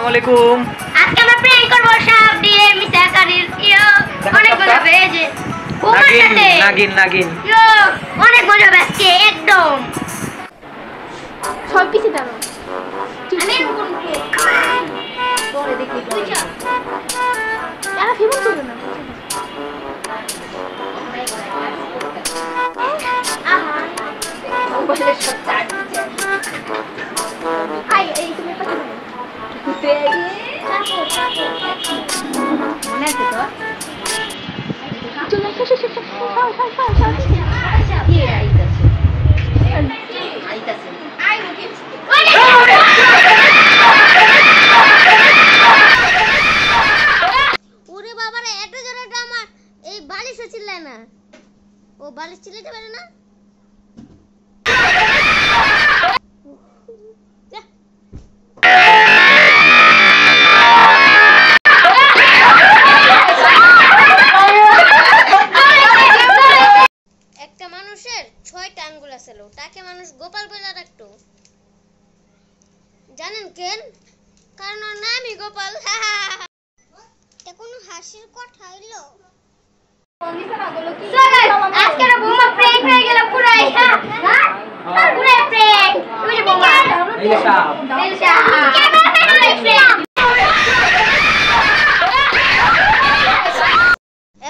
আলাইকুম। আজকে আমরা প্র্যাঙ্ক করব সাপ দিয়ে মিঠাকারির অনেক মজা পেয়েছে। নাগিন অনেক মজা পেয়েছে একদম। সব কিছু জানো আমি কোন পরে দেখি বুঝছো এরা ফেমস করবে না মোবাইলের সব চার্জ আই এই তুমি কথা বলো মনে আছে তো চলে এসে ওরে বাবারে এত জোরে আমার এই বালিশে চিল্লায় না, ও বালিশ চিল্লাতে পারে না। একটা মানুষের 6টা আঙ্গুল আছে, তাকে মানুষ গোপাল বলে ডাকতো। জানেন কেন? কারণ ওর নামই গোপাল। এটা কোনো হাসির কথা হইলো? আজকে না বোমা প্র্যাঙ্ক হয়ে গেল পুরাই। পুরাই প্র্যাঙ্ক। ওই যে বোমা এলসা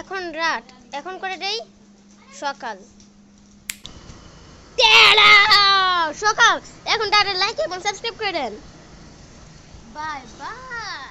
এখন রাত, এখন করে দেই সকাল। সকাল এখন তাদের লাইক এবং সাবস্ক্রাইব করে দেন। Bye bye.